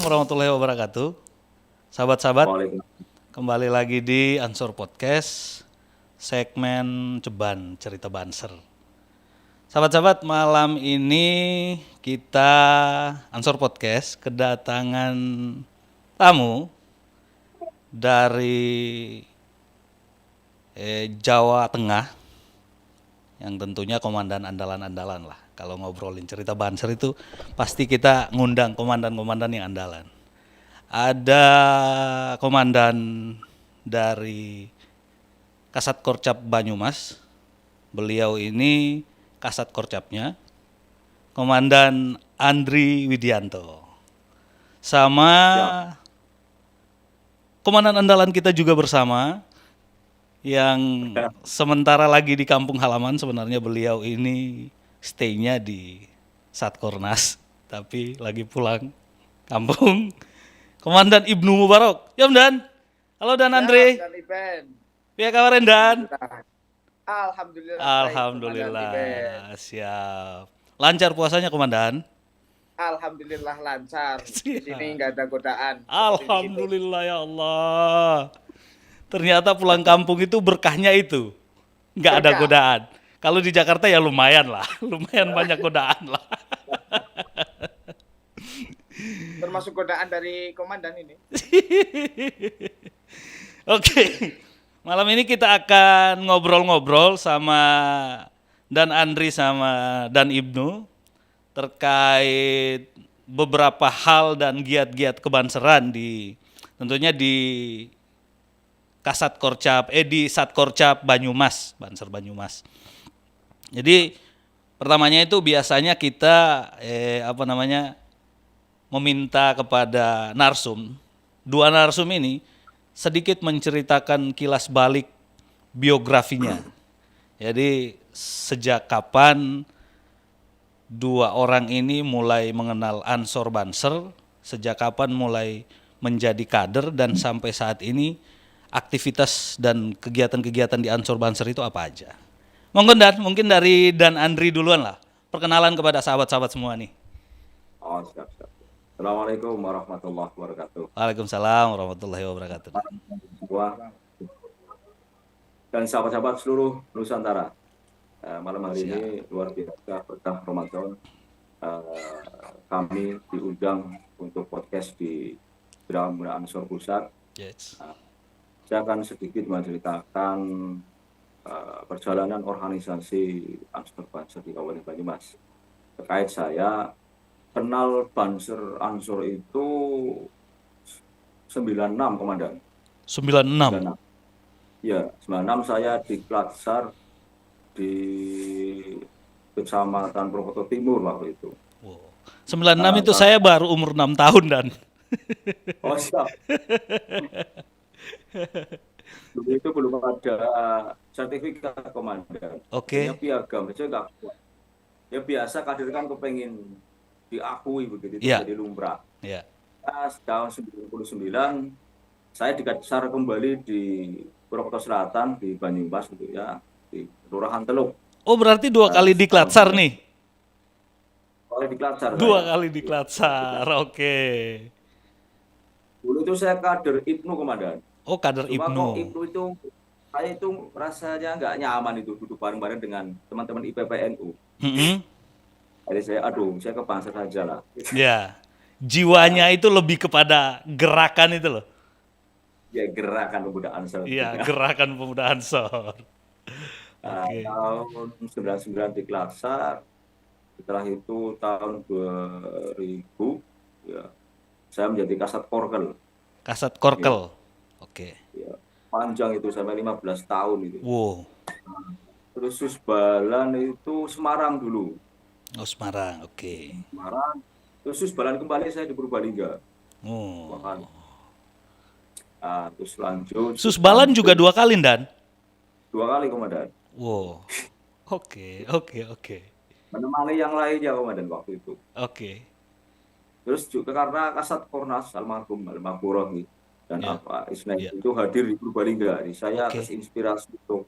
warahmatullahi wabarakatuh. Sahabat-sahabat, Waalaikumsalam. kembali lagi di Ansor Podcast, segmen Ceban, cerita Banser. Sahabat-sahabat, malam ini kita Ansor Podcast kedatangan tamu dari Jawa Tengah, yang tentunya komandan andalan-andalan lah. Kalau ngobrolin cerita Banser itu pasti kita ngundang komandan-komandan yang andalan. Ada komandan dari Kasat Korcap Banyumas. Beliau ini Kasat Korcapnya, Komandan Andri Widianto. Sama komandan andalan kita juga bersama, yang sementara lagi di kampung halaman. Sebenarnya beliau ini stay-nya di Satkornas, tapi lagi pulang kampung. Komandan Ibnu Mubarok. Ya, Dan. Halo, Dan Andre. Dan Iben. Ya, kabar Dan? Alhamdulillah. Alhamdulillah. Siap. Lancar puasanya, Komandan? Alhamdulillah lancar. Di sini nggak ada godaan. Alhamdulillah ya Allah. Ternyata pulang kampung itu berkahnya itu. Nggak ada godaan. Kalau di Jakarta ya lumayan lah. Lumayan banyak godaan lah. Termasuk godaan dari komandan ini. Oke. Malam ini kita akan ngobrol-ngobrol sama Dan Andri sama Dan Ibnu terkait beberapa hal dan giat-giat kebanseran tentunya di Kasat Korcap, di Satkorcap Banyumas, Banser Banyumas. Jadi pertamanya itu biasanya kita meminta kepada narsum, dua narsum ini sedikit menceritakan kilas balik biografinya. Jadi sejak kapan dua orang ini mulai mengenal Ansor Banser, sejak kapan mulai menjadi kader, dan sampai saat ini aktivitas dan kegiatan-kegiatan di Ansor Banser itu apa aja. Mungkin dari Dan Andri duluan lah, perkenalan kepada sahabat-sahabat semua nih. Oh, siap. Assalamualaikum warahmatullahi wabarakatuh. Waalaikumsalam warahmatullahi wabarakatuh. Semua dan sahabat-sahabat seluruh Nusantara. Malam hari ini luar biasa berkah Ramadan. Kami diundang untuk podcast di Drama Ansor Pusat. Yes. Saya akan sedikit menceritakan perjalanan organisasi Ansor Banser di Kabupaten Banyumas. Terkait saya kenal Banser Ansor itu 96, Komandan. 96. Ya, 96 saya di Klatsar di Kecamatan Purwokerto Timur waktu itu. Wow. 96 itu saya baru umur 6 tahun, Dan. Oh, siap. Dulu itu belum ada sertifikat, Komandan. Oke. Ya, piagam aja nggak kuat. Ya biasa kader kan kepengen diakui begitu, Ya. jadi lumrah. Ya. Tahun 99 saya dikasar kembali di Purwokerto Selatan di Banyumas gitu ya, di Kelurahan Teluk. Oh, berarti dua kali di Klatsar nih. Oleh di Klatsar. Dua kali di Klatsar. Oke. Dulu itu saya kader Ibnu, Komandan. Oh, kader Cuma Ibnu. kok Ibnu itu saya itu rasanya nggak nyaman itu duduk bareng-bareng dengan teman-teman IPPNU. Jadi saya ke Banser saja lah. Ya. Jiwanya itu lebih kepada gerakan itu loh. Ya, gerakan pemuda Ansor. Iya, gerakan pemuda Ansor. Oke. Tahun 99 di Klatsar. Setelah itu tahun 2000 ya, saya menjadi Kasat Korkel. Kasat Korkel. Oke. Ya, panjang itu sampai 15 tahun itu. Wow. Terus Susbalan itu Semarang dulu. Oh, Semarang. Oke. Semarang. Terus Susbalan kembali saya di Purbalingga. Oh. Terus lanjut. Susbalan juga 2 kali, Dan? 2 kali, Komandan. Wow. Oke. Menemani yang lainnya, Komandan, waktu itu. Oke. Terus juga karena Kasat Kornas almarhum dan Ismail itu hadir di Purbalingga. Saya atas inspirasi untuk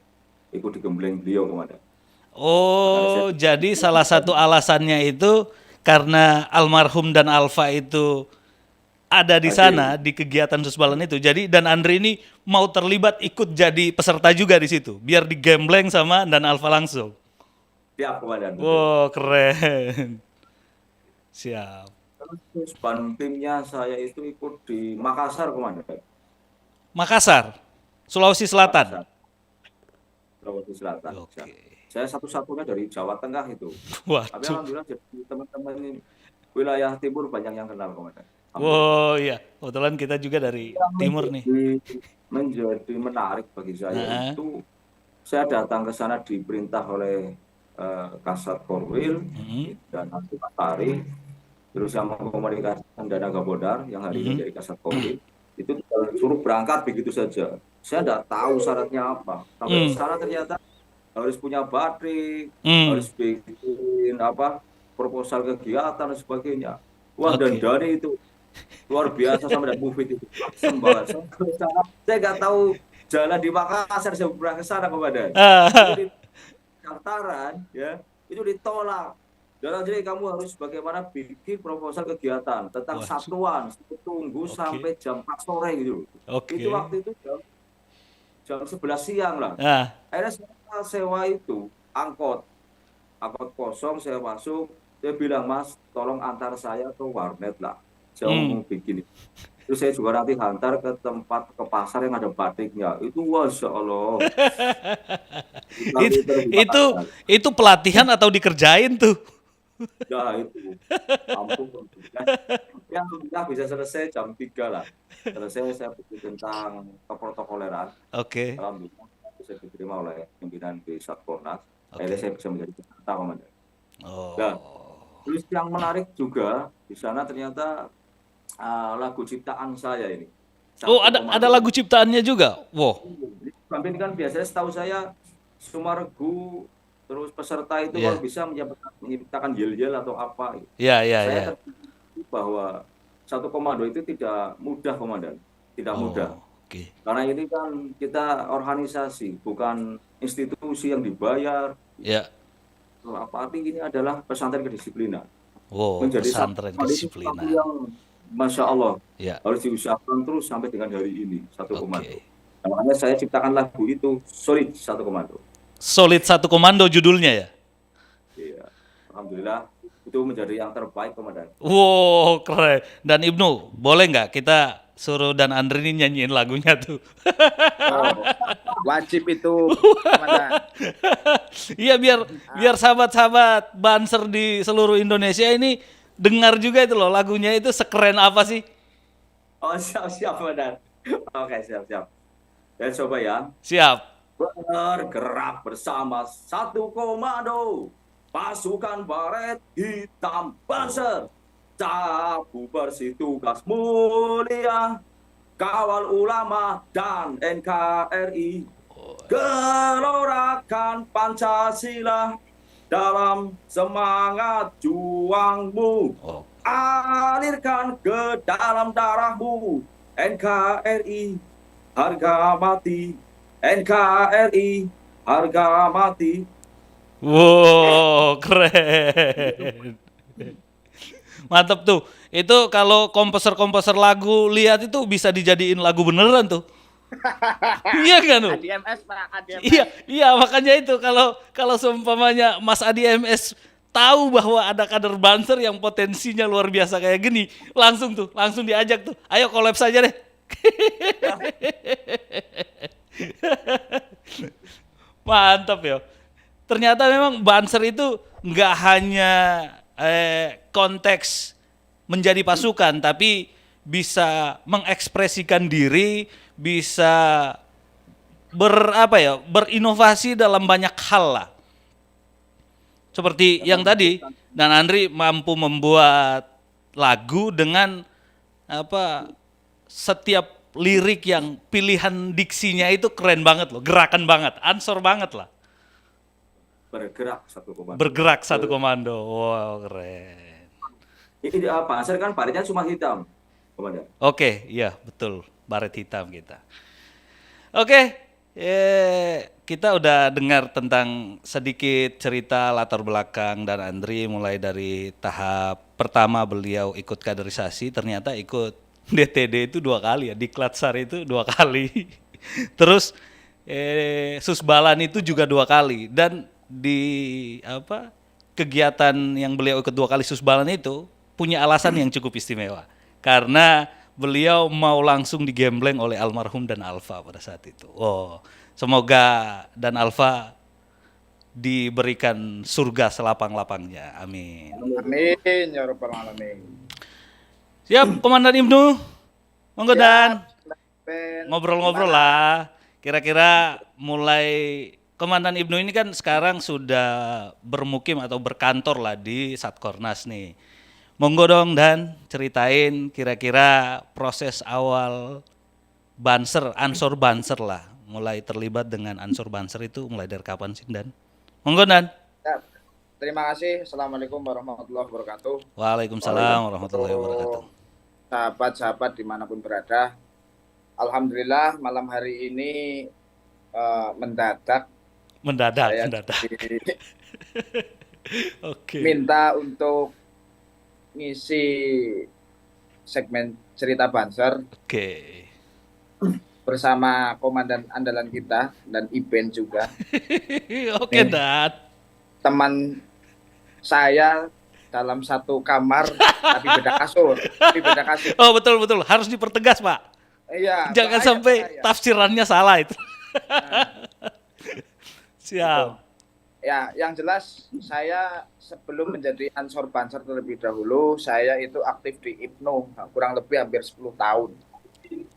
ikut digembleng beliau, Komandan. Oh, jadi salah satu alasannya itu karena almarhum dan Alfa itu ada di sana di kegiatan Susbalan itu. Jadi Dan Andri ini mau terlibat ikut jadi peserta juga di situ, biar digembleng sama Dan Alfa langsung. Siap komandan. Wow, keren. Siap. Terus ban timnya saya itu ikut di Makassar komandan. Makassar, Sulawesi Selatan. Makassar, Sulawesi Selatan. Oke. Saya satu-satunya dari Jawa Tengah itu. Tapi Waduh. alhamdulillah jadi teman-teman ini wilayah timur banyak yang kenal komandan. Wow, iya. Kebetulan kita juga dari timur nih. Menjadi menarik bagi saya itu saya datang ke sana diperintah oleh Kasat Korwil dan Nanti Matahari, terus yang mengkomunikasikan Dana Gabodar yang hari ini dari Kasat Korwil itu suruh berangkat begitu saja. Saya tidak tahu syaratnya apa. Sampai sana ternyata harus punya baterai, harus bikin proposal kegiatan dan sebagainya. Wah, dan dari itu luar biasa sama dan Mufid itu langsung banget. Saya nggak tahu jalan di Makassar, saya pernah ke sana komandan. Itu di daftaran ya, itu ditolak. Dan jadi kamu harus bagaimana bikin proposal kegiatan tentang satuan, tunggu sampai jam 4 sore gitu. Itu waktu itu jam 11 siang lah. Akhirnya saya sewa itu angkot kosong, saya masuk, saya bilang, Mas, tolong antar saya ke warnet lah. Saya mau bikin itu. Terus saya juga nanti hantar ke pasar yang ada batiknya. Itu Masya Allah. itu pelatihan atau dikerjain tuh? Ya itu. Ampun. Ya bisa selesai jam 3 lah. Selesai saya bikin tentang keprotokoleran. Alhamdulillah bisa diterima oleh pimpinan di Satkornas. Akhirnya saya bisa menjadi peserta komandan. Nah, terus yang menarik juga di sana ternyata lagu ciptaan saya ini. Ada lagu ciptaannya juga? Wow. Ini kan biasanya setahu saya Sumaregu, terus peserta itu kalau bisa menciptakan yel-yel atau apa. Saya terpikir bahwa satu komando itu tidak mudah komandan, tidak mudah. Karena ini kan kita organisasi, bukan institusi yang dibayar. Arti ini adalah pesantren kedisiplinan. Menjadi pesantren kedisiplinan yang Masya Allah harus diusahakan terus sampai dengan hari ini satu komando. Makanya saya ciptakan lagu itu Solid Satu Komando. Solid Satu Komando judulnya ya? Iya, alhamdulillah itu menjadi yang terbaik komandan. Wow, keren. Dan Ibnu, boleh nggak kita suruh Dan Andri ini nyanyiin lagunya tuh? Wajib itu. Iya, biar sahabat-sahabat Banser di seluruh Indonesia ini dengar juga itu loh lagunya itu sekeren apa sih? Oh siap komandan. Oke siap. Dan coba ya. Siap. Bergerak bersama satu komando, pasukan baret hitam Banser. Sabu bersih tugas mulia, kawal ulama dan NKRI, gelorakan Pancasila dalam semangat juangmu, alirkan ke dalam darahmu NKRI harga mati, NKRI harga mati. Wow, keren. Mantap tuh. Itu kalau komposer-komposer lagu lihat itu bisa dijadiin lagu beneran tuh. Iya kan tuh? Adi MS Pak, Adi MS. Iya makanya itu kalau seumpamanya Mas Adi MS tahu bahwa ada kader Banser yang potensinya luar biasa kayak gini, langsung diajak tuh. Ayo collab saja deh. Mantap ya. Ternyata memang Banser itu nggak hanya konteks menjadi pasukan, tapi bisa mengekspresikan diri, bisa berinovasi dalam banyak hal lah. Seperti yang tadi, Dan Andri mampu membuat lagu dengan setiap lirik yang pilihan diksinya itu keren banget loh, gerakan banget, ansor banget lah. Bergerak satu komando. Wow, keren. Ini Banser kan baretnya cuma hitam, komandan. Oke, iya betul, baret hitam kita. Oke, kita udah dengar tentang sedikit cerita latar belakang Dan Andri, mulai dari tahap pertama beliau ikut kaderisasi, ternyata ikut DTD itu 2 kali ya, Diklatsar itu 2 kali. Terus Susbalan itu juga 2 kali, dan di kegiatan yang beliau ikut 2 kali Susbalan itu punya alasan yang cukup istimewa, karena beliau mau langsung digembleng oleh almarhum Dan Alfa pada saat itu. Oh, semoga Dan Alfa diberikan surga selapang-lapangnya. Amin. Amin ya rabbal alamin. Siap, Komandan Ibnu. Monggo Siap, Dan. Ben. Ngobrol-ngobrol lah. Kira-kira mulai Komandan Ibnu ini kan sekarang sudah bermukim atau berkantor lah di Satkornas nih. Monggo dong Dan, ceritain kira-kira proses awal Banser, Ansor Banser lah. Mulai terlibat dengan Ansor Banser itu mulai dari kapan sih Dan? Monggo Dan. Ya, terima kasih. Assalamualaikum warahmatullahi wabarakatuh. Waalaikumsalam warahmatullahi wabarakatuh. Sahabat-sahabat dimanapun berada. Alhamdulillah malam hari ini mendadak saya Oke. minta untuk ngisi segmen cerita Banser Oke. bersama komandan andalan kita dan Iben juga. Oke, Dan. Teman saya dalam satu kamar tapi beda kasur. Oh, betul. Harus dipertegas, Pak. Iya. Jangan sampai tafsirannya salah itu. Siap. Ya, yang jelas saya sebelum menjadi Ansor Banser terlebih dahulu, saya itu aktif di IPNU kurang lebih hampir 10 tahun.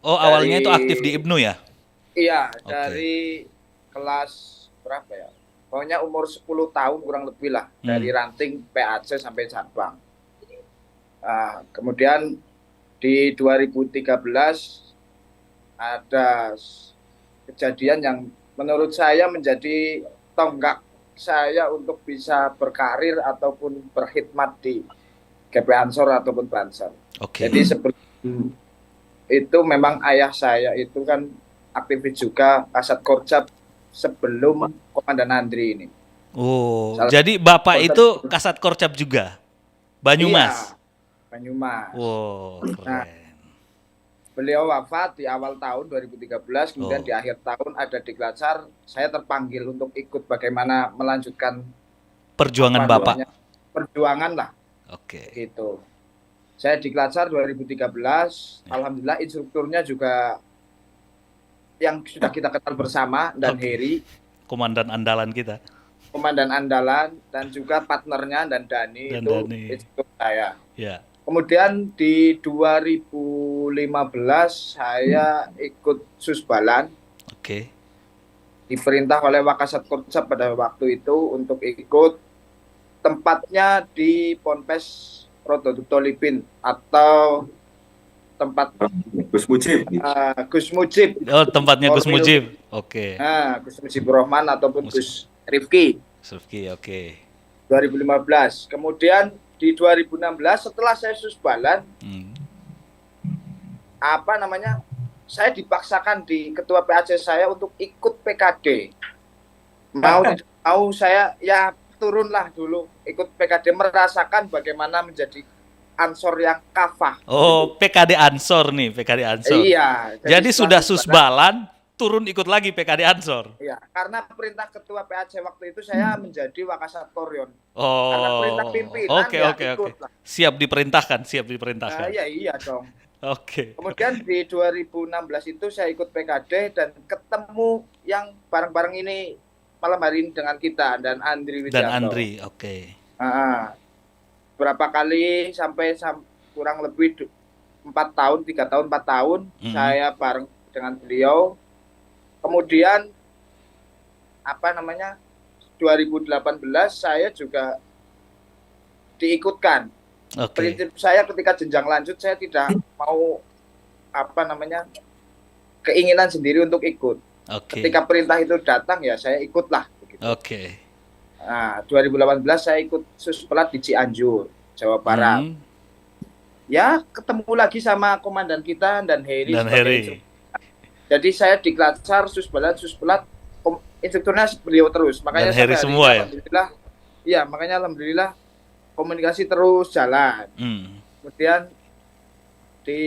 Oh, awalnya itu aktif di IPNU ya? Iya, Oke. dari kelas berapa ya? Pokoknya umur 10 tahun kurang lebih lah, dari ranting PAC sampai cabang. Kemudian di 2013 ada kejadian yang menurut saya menjadi tonggak saya untuk bisa berkarir ataupun berkhidmat di GP Ansor ataupun Banser. Oke. Jadi sebelum itu memang ayah saya itu kan aktivis juga Kasat Korcap sebelum Komandan Andri ini. Oh, jadi Bapak itu Kasat Korcap juga? Banyumas? Iya, Banyumas. Wow, keren. Beliau wafat di awal tahun 2013, kemudian di akhir tahun ada di Diklatsar, saya terpanggil untuk ikut bagaimana melanjutkan perjuangan Bapak. Perjuangan lah. Oke. Gitu. Saya di Diklatsar 2013, alhamdulillah instrukturnya juga yang sudah kita kenal bersama, dan Heri, komandan andalan kita. Komandan andalan, dan juga partnernya dan Dani, itu instruktur saya. Ya. Kemudian di 2015 saya ikut Susbalan. Oke. Diperintah oleh Wakasat Korcap pada waktu itu untuk ikut, tempatnya di Ponpes Rododuto Lipin atau tempat Gus Mujib. Gus Mujib. Oh, tempatnya Gus Mujib. Oke. Gus Mujib Rohman ataupun Gus Rifki. Oke. 2015. Kemudian di 2016 setelah saya Susbalan, saya dipaksakan di ketua PAC saya untuk ikut PKD. Mau saya ya turunlah dulu ikut PKD, merasakan bagaimana menjadi Ansor yang kafah. Oh, PKD Ansor nih, PKD Ansor. Iya. Jadi sudah Susbalan, turun ikut lagi PKD Ansor. Iya, karena perintah ketua PAC waktu itu saya menjadi Wakasat Koryon. Oh. Karena perintah pimpinan Oke. ikut lah. Siap diperintahkan. Iya dong. Oke. Kemudian di 2016 itu saya ikut PKD dan ketemu yang bareng-bareng ini malam hari ini dengan kita dan Andri Wijanto. Dan Andri, oke. Berapa kali sampai kurang lebih 3 tahun, 4 tahun saya bareng dengan beliau. Kemudian 2018 saya juga diikutkan. Prinsip saya ketika jenjang lanjut saya tidak mau keinginan sendiri untuk ikut. Ketika perintah itu datang ya saya ikutlah. Oke. Nah, 2018 saya ikut Suspelat di Cianjur, Jawa Barat. Ya, ketemu lagi sama komandan kita dan Heri. Jadi saya di Diklatsar, Suspelat, instrukturnya beliau terus. Makanya dan Heri semua ya? Alhamdulillah, iya, makanya alhamdulillah komunikasi terus jalan. Kemudian di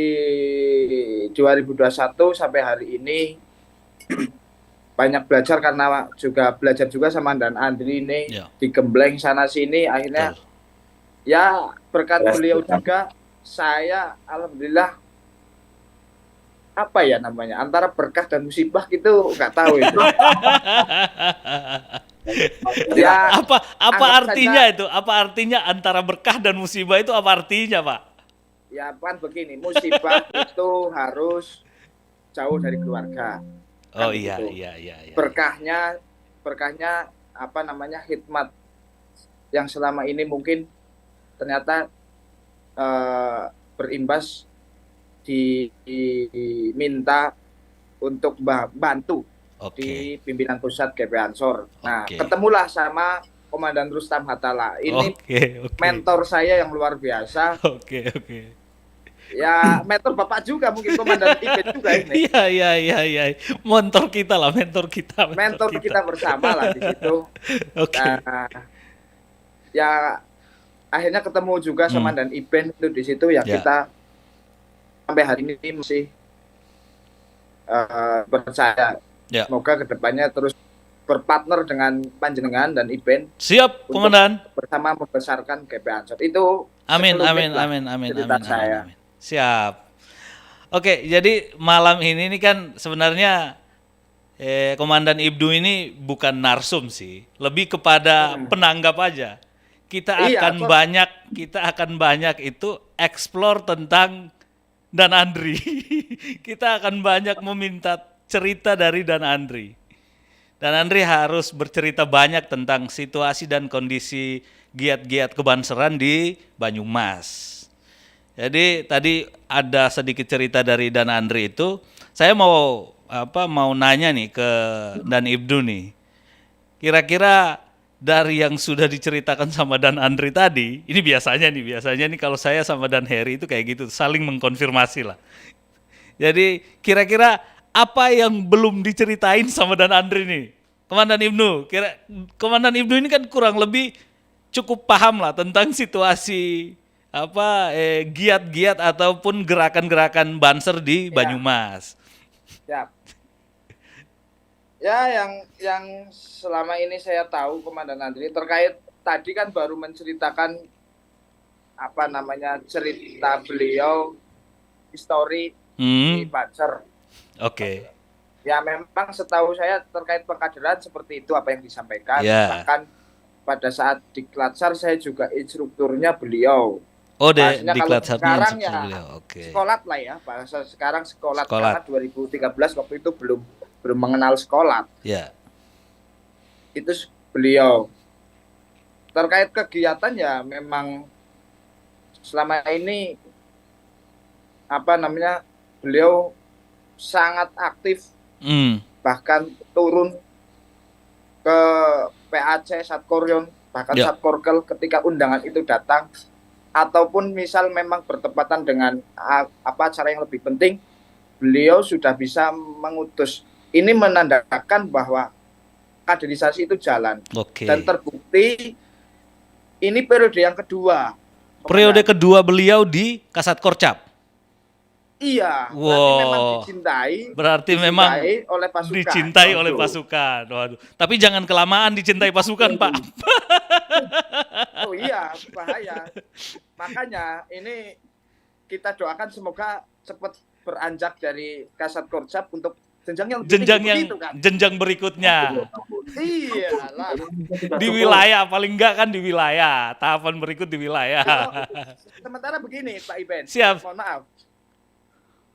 2021 sampai hari ini banyak belajar karena belajar juga sama Dan Andri ini Ya. digembleng sana sini, akhirnya Betul. ya berkat Ya, beliau betul. juga saya alhamdulillah apa ya namanya antara berkah dan musibah gitu nggak tahu itu. Ya Apa anggap artinya saja, itu? Apa artinya antara berkah dan musibah itu apa artinya, Pak? ya kan begini, musibah itu harus jauh dari keluarga. Oh Kan iya, begitu. iya. Berkahnya apa namanya hikmat yang selama ini mungkin ternyata berimbas diminta untuk bantu Oke. di pimpinan pusat GP Ansor. Nah, Oke. ketemulah sama Komandan Rustam Hatala. Ini Oke. mentor saya yang luar biasa. Oke. Ya, mentor Bapak juga mungkin Komandan Ibet juga ini. Iya. Mentor kita lah, mentor kita. Mentor kita bersama lah di situ. Oke. Nah, ya akhirnya ketemu juga sama Dan Iben itu di situ ya, Ya. kita sampai hari ini masih percaya. Ya. Semoga kedepannya terus berpartner dengan Panjenengan dan Iben Siap, untuk Komandan. bersama membesarkan GP Ansor. Itu Amin. sekelumit lah cerita saya. Siap. Oke, jadi malam ini kan sebenarnya Komandan Ibnu ini bukan narsum sih, lebih kepada penanggap aja. Kita Iya, akan banyak itu explore tentang Dan Andri. Kita akan banyak meminta cerita dari Dan Andri. Dan Andri harus bercerita banyak tentang situasi dan kondisi giat-giat kebanseran di Banyumas. Jadi tadi ada sedikit cerita dari Dan Andri itu. Saya mau nanya nih ke Dan Ibnu nih. Kira-kira dari yang sudah diceritakan sama Dan Andri tadi, ini biasanya nih kalau saya sama Dan Heri itu kayak gitu, saling mengkonfirmasi lah. Jadi kira-kira apa yang belum diceritain sama Dan Andri nih? Komandan Ibnu, Komandan Ibnu ini kan kurang lebih cukup paham lah tentang situasi giat-giat ataupun gerakan-gerakan banser di Banyumas. Ya. Ya, yang selama ini saya tahu Komandan Andri terkait tadi kan baru menceritakan cerita beliau, histori di Banser. Oke. Ya memang setahu saya terkait pengkaderan seperti itu apa yang disampaikan. Yeah. Bahkan pada saat di Klatsar saya juga instrukturnya beliau. Oh, di kalau Klatsarnya sekarang ya beliau. Oke. sekolat lah ya, bahasa sekarang sekolat. Sekolat. Karena 2013 waktu itu belum mengenal sekolah. Ya. Itu beliau. Terkait kegiatan ya memang selama ini beliau sangat aktif, bahkan turun ke PAC Satkoryon, bahkan Satkorkel ketika undangan itu datang, ataupun misal memang bertepatan dengan acara yang lebih penting, beliau sudah bisa mengutus. Ini menandakan bahwa kaderisasi itu jalan. Dan terbukti ini periode yang kedua. Periode kedua beliau di Kasat Korcap. Iya, wow. Berarti memang oleh pasukan. Dicintai oleh pasukan. Waduh. Tapi jangan kelamaan dicintai pasukan, Pak. Oh iya, bahaya. Makanya ini kita doakan semoga cepat beranjak dari Kasat Korcap untuk jenjang berikutnya. Iya lah. Di wilayah, paling enggak kan di wilayah. Tahapan berikut di wilayah. Sementara begini, Pak Iben. Siap. Mohon maaf.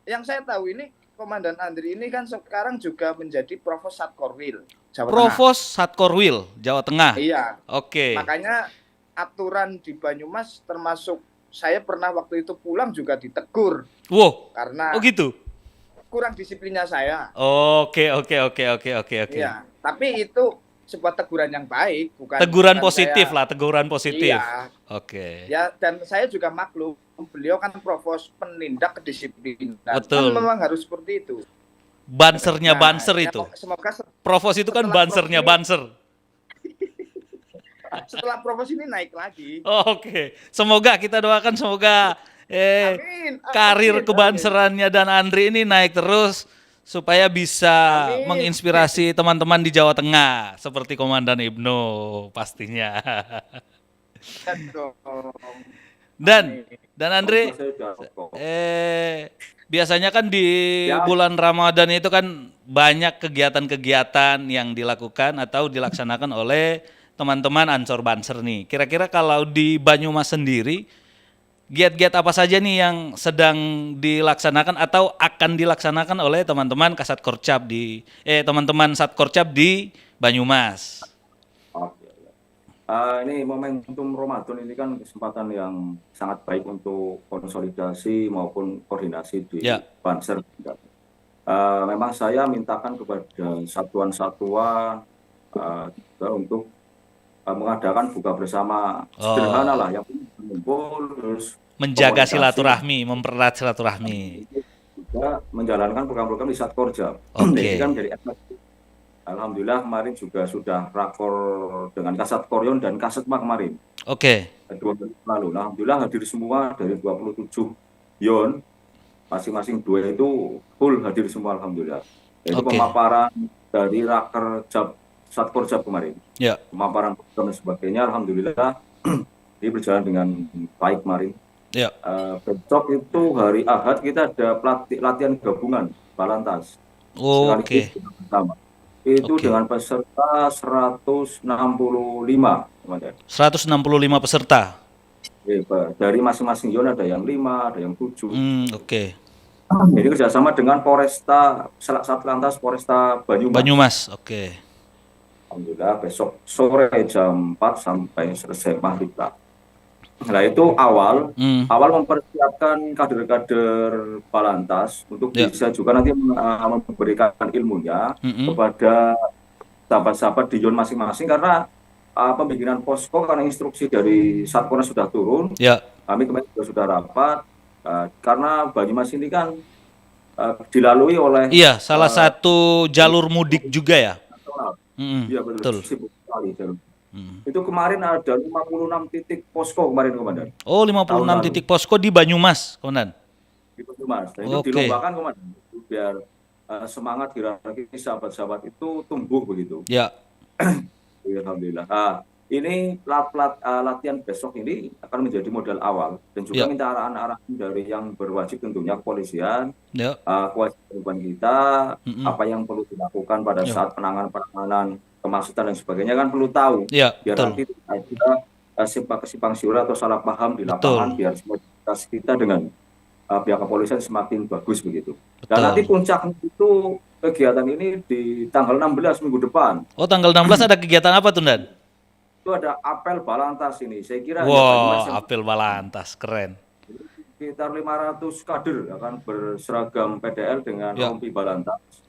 Yang saya tahu ini Komandan Andri ini kan sekarang juga menjadi Provos Satkorwil, Jawa Tengah. Provos Satkorwil, Jawa Tengah. Iya. Oke. Makanya aturan di Banyumas termasuk saya pernah waktu itu pulang juga ditegur. Wow. Karena gitu. Kurang disiplinnya saya. Oke. Iya, tapi itu sebuah teguran yang baik, bukan teguran positif lah, teguran positif. Iya. Oke. Ya, dan saya juga maklum, beliau kan provos penindak kedisiplinan. Betul. Kan memang harus seperti itu. Bansernya banser ya, itu. Semoga provos itu kan bansernya banser. Setelah provos ini naik lagi. Oke. Semoga kita doakan semoga Amin. Karir Amin. kebanserannya Dan Andri ini naik terus supaya bisa Amin. menginspirasi teman-teman di Jawa Tengah seperti Komandan Ibnu pastinya. Amin. Dan Andri, Saya sudah kok. biasanya kan di Ya. bulan Ramadan itu kan banyak kegiatan-kegiatan yang dilakukan atau dilaksanakan oleh teman-teman Ansor Banser nih. Kira-kira kalau di Banyumas sendiri, giat-giat apa saja nih yang sedang dilaksanakan atau akan dilaksanakan oleh teman-teman Kasat Korcap teman-teman Satkorcap di Banyumas? Oke. Ini momentum Ramadan ini kan kesempatan yang sangat baik untuk konsolidasi maupun koordinasi di Ya. Banser. Memang saya mintakan kepada satuan-satuan juga untuk mengadakan buka bersama sederhana lah, yang mengumpul terus Menjaga komunikasi, silaturahmi, mempererat silaturahmi. juga menjalankan program-program di Satkorja. Oke. Jadi kan menjadi efektif. Alhamdulillah kemarin juga sudah rakor dengan Kasat Koryon dan Kasatma kemarin. Oke. 2 minggu lalu. Alhamdulillah hadir semua dari 27 yon, masing-masing 2 itu full hadir semua alhamdulillah. Itu Oke. pemaparan dari raker Satkorjab kemarin. Ya. Pemaparan program dan sebagainya alhamdulillah ini berjalan dengan baik kemarin. Ya. Besok itu hari Ahad kita ada latihan gabungan Balantas. Oke. Pertama. Itu Oke. dengan peserta 165, teman-teman. 165 peserta. Dari masing-masing yon ada yang 5, ada yang 7. Oke. Jadi kerjasama dengan Polresta, Satlantas Polresta Banyumas. Banyumas. Oke. Alhamdulillah besok sore jam 4 sampai selesai maghrib, Pak. Nah itu awal mempersiapkan kader-kader Balantas untuk bisa juga nanti memberikan ilmunya kepada sahabat-sahabat di yon masing-masing, karena pembikinan posko karena instruksi dari Satkornas sudah turun. Ya. Kami kemarin juga sudah rapat karena Banyumas ini kan dilalui oleh salah satu jalur mudik juga ya. Iya betul. Sibuk sekali jalur. Itu kemarin ada 56 titik posko kemarin, Komandan. Oh, 56 titik posko di Banyumas, Komandan. Di Banyumas. Dan itu dilombakan, Komandan, biar semangat hierarki sahabat-sahabat itu tumbuh begitu. Ya. Alhamdulillah. Ini latihan besok ini akan menjadi modal awal dan juga minta arahan-arahan dari yang berwajib, tentunya kepolisian, kewajiban kita, apa yang perlu dilakukan pada saat penanganan kemacetan dan sebagainya kan perlu tahu, biar nanti ada simpang siur atau salah paham di lapangan, biar semua kita dengan pihak kepolisian semakin bagus begitu. Dan nanti puncaknya itu kegiatan ini di tanggal 16 minggu depan. Oh, tanggal 16 ada kegiatan apa tuh, Dan? Itu ada apel Balantas ini. Saya kira apel Balantas, keren. Sekitar 500 kader akan berseragam PDL dengan rompi Balantas.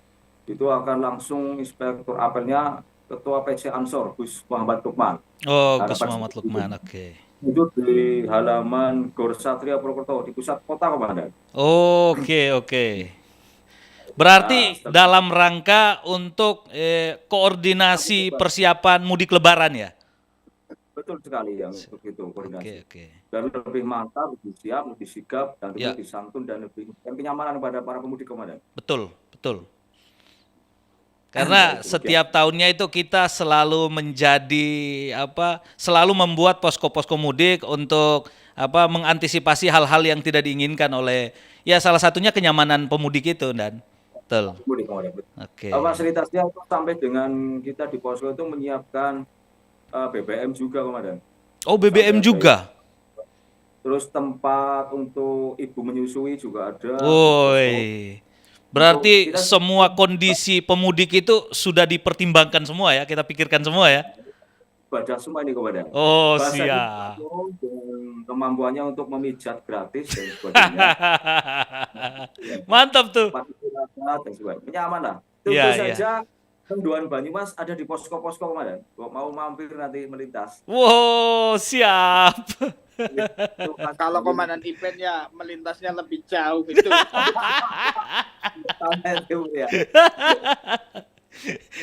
Itu akan langsung inspektur apelnya Ketua PC Ansor, Gus Muhammad Lukman. Oh, Gus Muhammad Lukman, oke. Itu di halaman Gor Satria Purwokerto, di pusat kota, Komandan. Oke. Berarti dalam rangka untuk koordinasi persiapan mudik lebaran ya? Betul sekali yang untuk itu koordinasi. Oke. Dan lebih mantap, lebih siap, lebih sigap, dan lebih santun dan lebih kenyamanan kepada para pemudik, Komandan. Betul. Karena setiap tahunnya itu kita selalu selalu membuat posko-posko mudik untuk mengantisipasi hal-hal yang tidak diinginkan oleh salah satunya kenyamanan pemudik itu, Dan. Betul. Oke. Fasilitasnya itu sampai dengan kita di posko itu menyiapkan BBM juga, Komandan. Oh, BBM juga. Terus tempat untuk ibu menyusui juga ada. Berarti semua kondisi pemudik itu sudah dipertimbangkan semua ya, kita pikirkan semua ya. Baca semua ini, Komandan. Oh, siap. Dengan kemampuannya untuk memijat gratis dan sebagainya. Mantap tuh. Nyaman lah. Tentu saja Penduan Banyumas ada di posko-posko, Komandan. Mau mampir nanti melintas. Wow, siap. Kalau Komandan Ipen ya melintasnya lebih jauh itu.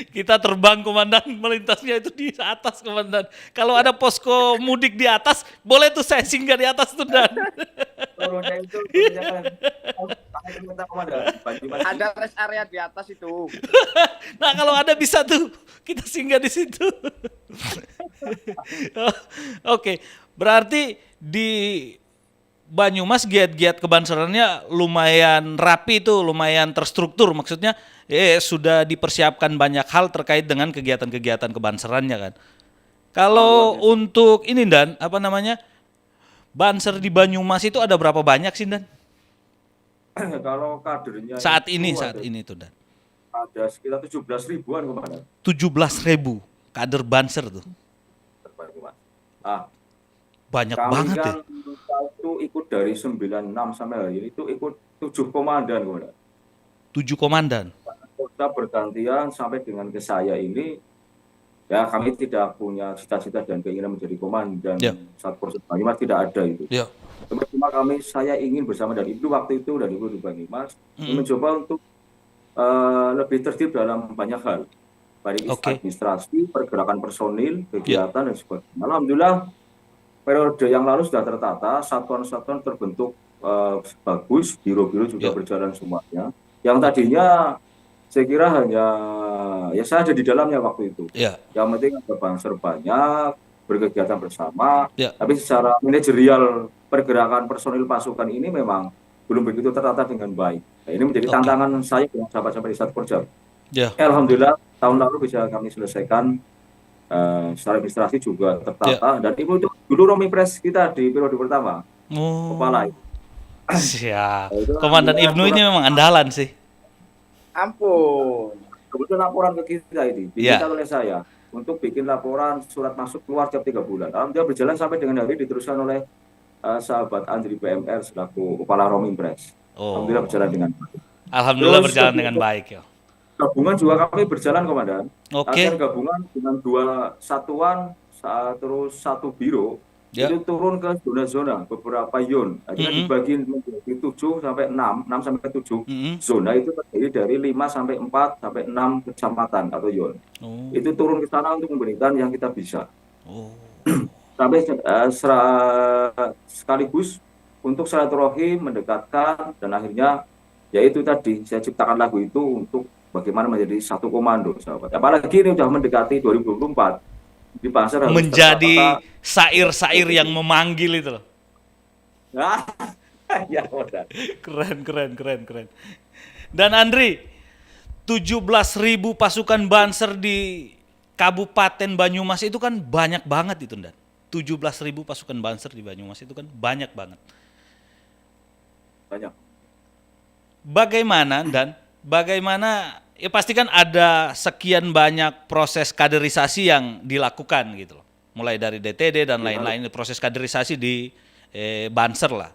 Kita terbang, Komandan, melintasnya itu di atas, Komandan. Kalau ada posko mudik di atas, boleh tuh saya singgah di atas tuh, Dan. turunnya itu kebanyakan pakai kereta komandan Banyumas. Ada rest area di atas itu. Nah, kalau ada bisa tuh kita singgah di situ. Oke, berarti di Banyumas giat-giat kebanserannya lumayan rapi tuh, lumayan terstruktur. Maksudnya sudah dipersiapkan banyak hal terkait dengan kegiatan-kegiatan kebanserannya kan. Kalau untuk ini Dan, apa namanya? Banser di Banyumas itu ada berapa banyak sih Dan? Kalau kadernya Saat itu ini tuh Dan. ada sekitar 17 ribuan komandan. 17.000 kader Banser tuh. Banyumas. Ah, Banyak kami banget ya. kan itu ikut dari 96 sampai hari ini itu ikut 7 komandan komandan. 7 komandan. Kita bergantian sampai dengan ke saya ini, ya kami tidak punya cita-cita dan keinginan menjadi komandan Ya. Satpol Banyumas, tidak ada itu. Ya. Cuma saya ingin bersama dari Ibu waktu itu dan Ibu di Banyumas mencoba untuk lebih tertib dalam banyak hal, baik administrasi, pergerakan personil, kegiatan dan sebagainya. Alhamdulillah periode yang lalu sudah tertata, satuan-satuan terbentuk bagus, biro-biro juga berjalan semuanya. Yang tadinya saya kira hanya ya saya ada di dalamnya waktu itu. Yang penting ada banser banyak, berkegiatan bersama. Tapi secara manajerial pergerakan personil pasukan ini memang belum begitu tertata dengan baik. Nah, ini menjadi tantangan saya dengan sahabat-sahabat di Satporjab. Alhamdulillah tahun lalu bisa kami selesaikan. Secara administrasi juga tertata dan Ibu itu dulu Romipres kita di periode pertama kepala. Siap. Komandan Ibnu ini memang andalan sih. Ampun. Kebetulan laporan ke kita ini diminta oleh saya untuk bikin laporan surat masuk keluar tiap 3 bulan. Alhamdulillah berjalan sampai dengan hari diteruskan oleh sahabat Andri BMR selaku kepala Romipres. Alhamdulillah berjalan dengan baik. Alhamdulillah berjalan dengan baik ya. Gabungan juga kami berjalan komandan. Latihan gabungan dengan 2 satuan terus 1 biro itu turun ke zona-zona beberapa yon. Akhirnya dibagi menjadi 7 sampai 6 sampai 7 zona itu terdiri dari 5 sampai 4 sampai 6 kecamatan atau yon. Itu turun ke sana untuk memberikan yang kita bisa. Sampai sekaligus untuk silaturahim mendekatkan dan akhirnya yaitu tadi saya ciptakan lagu itu untuk bagaimana menjadi satu komando, sahabat. Apalagi ini sudah mendekati 2024 di Banser menjadi sair-sair yang memanggil itu loh. Ya, udah. Keren. Dan Andri, 17.000 pasukan Banser di Kabupaten Banyumas itu kan banyak banget itu, Dan. 17.000 pasukan Banser di Banyumas itu kan banyak banget. Banyak. Bagaimana ya pasti kan ada sekian banyak proses kaderisasi yang dilakukan gitu loh. Mulai dari DTD dan lain-lain proses kaderisasi di Banser lah.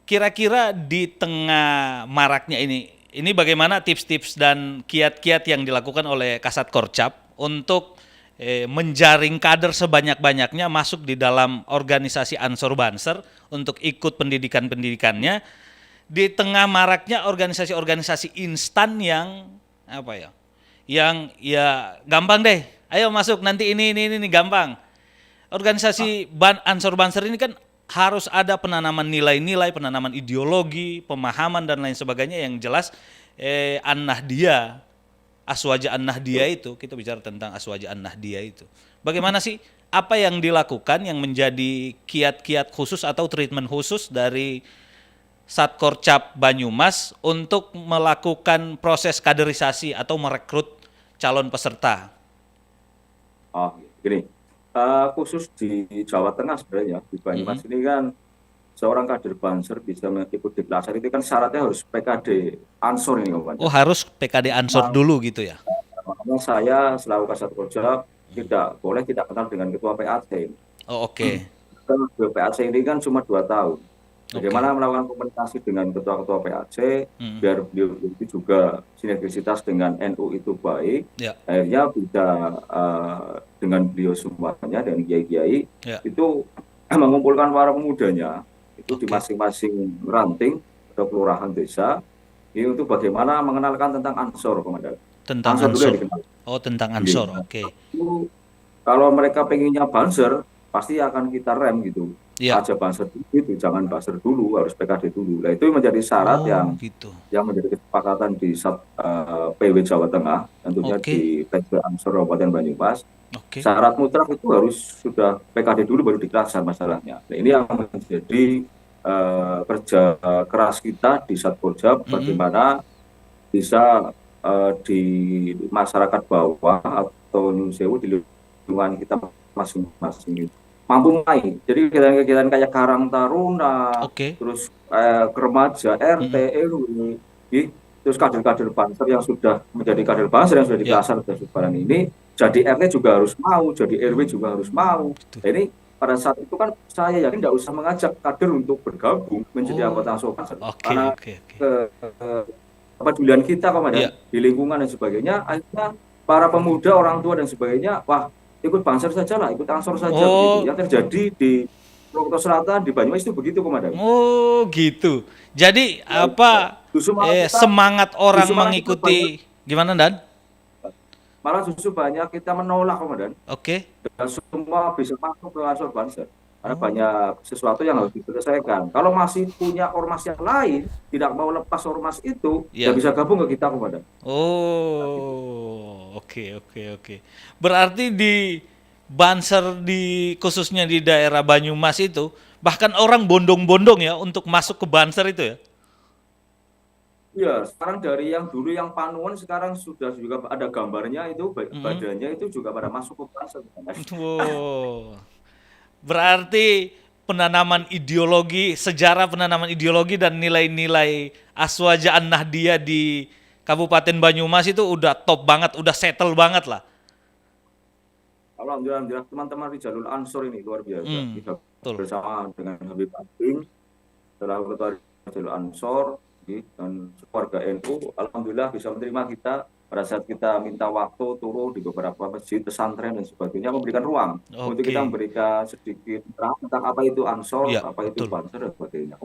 Kira-kira di tengah maraknya ini bagaimana tips-tips dan kiat-kiat yang dilakukan oleh Kasat Korcap untuk menjaring kader sebanyak-banyaknya masuk di dalam organisasi Ansor Banser untuk ikut pendidikan-pendidikannya di tengah maraknya organisasi-organisasi instan yang yang gampang deh, ayo masuk nanti ini gampang. Organisasi Ansor Banser ini kan harus ada penanaman nilai-nilai, penanaman ideologi, pemahaman dan lain sebagainya yang jelas An-Nahdiyah, Aswaja An-Nahdiyah itu, kita bicara tentang Aswaja An-Nahdiyah itu. Bagaimana sih apa yang dilakukan yang menjadi kiat-kiat khusus atau treatment khusus dari Satkorcap Banyumas untuk melakukan proses kaderisasi atau merekrut calon peserta? Gini, khusus di Jawa Tengah sebenarnya di Banyumas ini kan seorang kader Banser bisa mengikuti kelasar itu kan syaratnya harus PKD Ansor ini Pak. Oh, harus PKD Ansor dulu gitu ya? Makanya saya selaku Kasat Korcap tidak kenal dengan ketua PAC. Oh, oke. Ketua PAC ini kan cuma 2 tahun. Bagaimana melakukan komunikasi dengan ketua-ketua PAC biar beliau itu juga sinergisitas dengan NU itu baik. Akhirnya bisa dengan beliau semuanya dan kiai-kiai itu mengumpulkan para pemudanya itu di masing-masing ranting atau kelurahan desa ini untuk bagaimana mengenalkan tentang Ansor, Komandan. Tentang Ansor. Oh, tentang Ansor. Oke. Kalau mereka pengennya Banser pasti akan kita rem gitu. Ya. Aja Banser dulu itu, jangan Banser dulu, harus PKD dulu. Nah, itu menjadi syarat Gitu. yang menjadi kesepakatan di PW Jawa Tengah, tentunya di PW Ansor Kabupaten Banyumas. Syarat mutlak itu harus sudah PKD dulu baru dikelaksan masalahnya. Nah, ini yang menjadi kerja keras kita di Satporjab, bagaimana bisa di masyarakat bawah atau Nyun Sewu di lingkungan kita masing-masing mampu main. Jadi kegiatan-kegiatan kayak Karang Taruna, terus remaja, RT, RW, terus kader-kader Banser yang sudah menjadi kader Banser yang sudah dikelaksan sekarang ini, jadi RT juga harus mau, jadi RW juga harus mau. Ini pada saat itu kan saya yakin tidak usah mengajak kader untuk bergabung menjadi anggota Ansor Banser. Karena kepedulian kita Komandan di lingkungan dan sebagainya, akhirnya para pemuda, orang tua dan sebagainya, wah ikut Banser saja lah, ikut Ansor saja begitu. Yang terjadi di Purwokerto Selatan, di Banyumas itu begitu Komandan. Oh gitu. Jadi semangat orang mengikuti gimana Dan? Malah justru banyak kita menolak Komandan. Dan semua bisa masuk ke Ansor Banser. Karena banyak sesuatu yang harus diselesaikan. Kalau masih punya ormas yang lain, tidak mau lepas ormas itu, tidak bisa gabung ke kita Komandan. Oke. Berarti di Banser khususnya di daerah Banyumas itu, bahkan orang bondong-bondong ya untuk masuk ke Banser itu ya? Iya, sekarang dari yang dulu yang Panuan sekarang sudah juga ada gambarnya itu, badannya itu juga pada masuk ke Banser. Berarti sejarah penanaman ideologi dan nilai-nilai Aswajaan Nahdiyah di Kabupaten Banyumas itu udah top banget, udah settle banget lah. Alhamdulillah teman-teman di jalur Ansor ini luar biasa. Kita bersama dengan Habib Ating, selaku ketua jalur Ansor dan keluarga NU, alhamdulillah bisa menerima kita pada saat kita minta waktu turun di beberapa masjid, pesantren dan sebagainya, memberikan ruang untuk kita memberikan sedikit tentang apa itu Ansor, apa itu Banser dan sebagainya.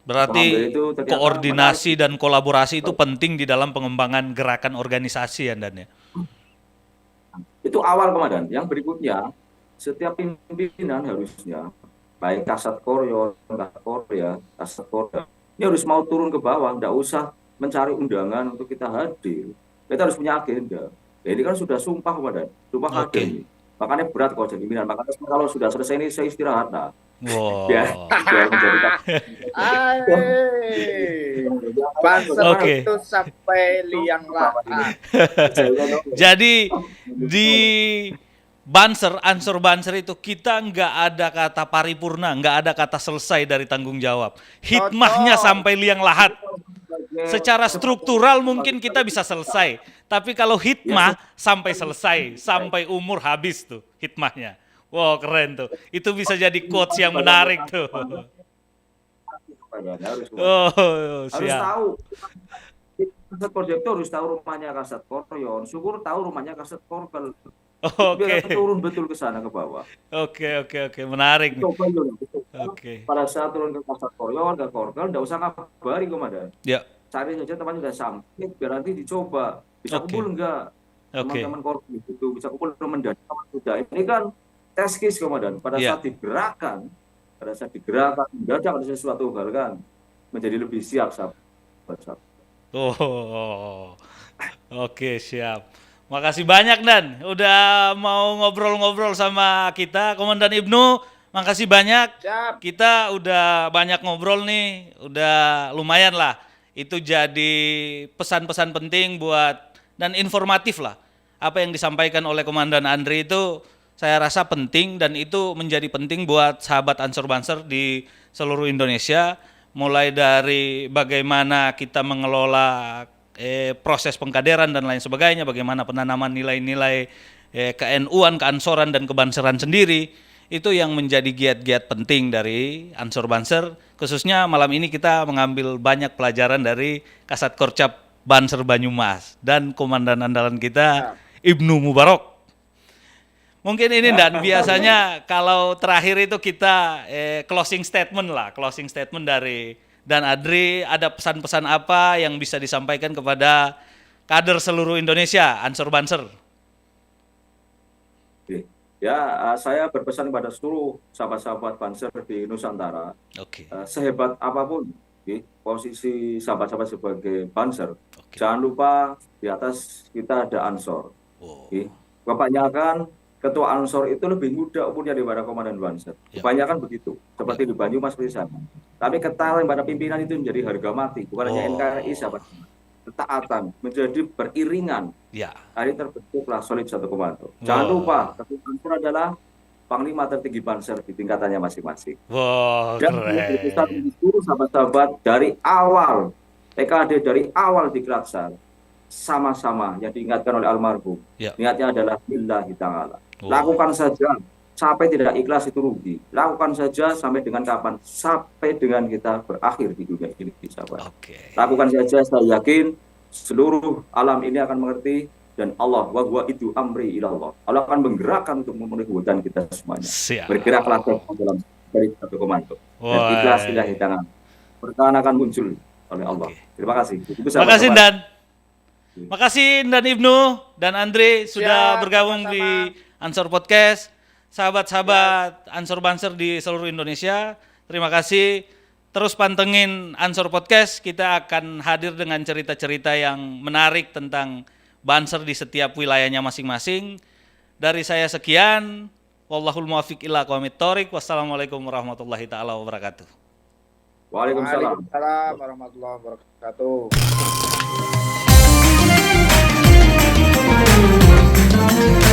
Berarti koordinasi dan kolaborasi itu penting di dalam pengembangan gerakan organisasi ya Dan ya? Itu awal Komandan. Yang berikutnya, setiap pimpinan harusnya, baik Kasat Koryo, Kasat Korda, ini harus mau turun ke bawah, tidak usah mencari undangan untuk kita hadir. Kita harus punya agenda. Ya, ini kan sudah sumpah Komandan, sumpah hadir. Makanya berat kalau jadi pimpinan. Makanya kalau sudah selesai ini saya istirahat. Nah, biar menjadi Banser itu sampai liang lahat. Jadi di Ansor Banser itu kita nggak ada kata paripurna, nggak ada kata selesai dari tanggung jawab. Hikmahnya sampai liang lahat. Secara struktural mungkin kita bisa selesai, tapi kalau hikmah sampai selesai, sampai umur habis tuh hikmahnya. Wow, keren tuh. Itu bisa jadi quotes yang menarik tuh. Harus tahu. Kasat Korjab itu harus tahu rumahnya Kasat Koryon. Syukur tahu rumahnya Kasat Korkel. Biar turun betul ke sana ke bawah. Oke. Menarik. Pada saat turun ke Kasat Koryon, ke Korkel, tidak usah kabari Komandan. Cari saja teman sudah sampai, biar nanti dicoba. Bisa kumpul enggak? Teman-teman Korkel itu bisa kumpul mendadak. Ini kan test case Komandan. Pada saat digerakkan, mendadak ada sesuatu hal kan menjadi lebih siap sahabat. Oke, siap. Makasih banyak Dan, udah mau ngobrol-ngobrol sama kita. Komandan Ibnu, makasih banyak. Siap. Kita udah banyak ngobrol nih, udah lumayan lah. Itu jadi pesan-pesan penting dan informatif lah. Apa yang disampaikan oleh Komandan Andri itu saya rasa penting dan itu menjadi penting buat sahabat Ansor Banser di seluruh Indonesia, mulai dari bagaimana kita mengelola proses pengkaderan dan lain sebagainya, bagaimana penanaman nilai-nilai ke-NU-an, keansoran dan kebanseran sendiri, itu yang menjadi giat-giat penting dari Ansor Banser. Khususnya malam ini kita mengambil banyak pelajaran dari Kasat Korcap Banser Banyumas dan komandan andalan kita Ibnu Mubarok. Mungkin ini Dan, biasanya kalau terakhir itu kita closing statement dari Dan Adri, ada pesan-pesan apa yang bisa disampaikan kepada kader seluruh Indonesia, Ansor Banser? Ya, saya berpesan kepada seluruh sahabat-sahabat Banser di Nusantara, Oke. sehebat apapun posisi sahabat-sahabat sebagai Banser, Oke. jangan lupa di atas kita ada Ansor. Oh. Kebanyakan ketua Ansor itu lebih muda umurnya daripada komandan Banser. Ya. Kebanyakan begitu, seperti di Banyumas seperti sana. Tapi ketaatan pada pimpinan itu menjadi harga mati, bukan hanya NKRI sahabat. Ketaatan menjadi beriringan. Ya. Hari terbentuklah solid satu komando. Jangan lupa, ketua Banser adalah Panglima tertinggi Banser di tingkatannya masing-masing. Wow, Dan berpesan seluruh sahabat-sahabat dari awal TKD, dari awal di Klatsar, sama-sama yang diingatkan oleh almarhum. Ya. Niatnya adalah lillahi ta'ala. Lakukan saja sampai tidak ikhlas itu rugi. Lakukan saja sampai dengan kapan? Sampai dengan kita berakhir di dunia ini, sahabat. Oke. Lakukan saja, saya yakin seluruh alam ini akan mengerti, dan Allah wa huwa itu amri ilallah. Allah akan menggerakkan untuk memenuhi kebutuhan kita semuanya. Siap. Bergeraklah dalam dari satu komando. Dan ikhlas lillahi ta'ala. Bertahan akan muncul oleh Allah. Oke. Terima kasih. Terima kasih Dan. Makasih dan Ibnu dan Andre sudah bergabung sama-sama di Ansor Podcast. Sahabat-sahabat Ansor Banser di seluruh Indonesia, terima kasih. Terus pantengin Ansor Podcast, kita akan hadir dengan cerita-cerita yang menarik tentang Banser di setiap wilayahnya masing-masing. Dari saya sekian, wallahul muwaffiq ila aqwamit thoriq. Wassalamualaikum warahmatullahi taala wabarakatuh. Waalaikumsalam. Waalaikumsalam warahmatullahi wabarakatuh. Thank you.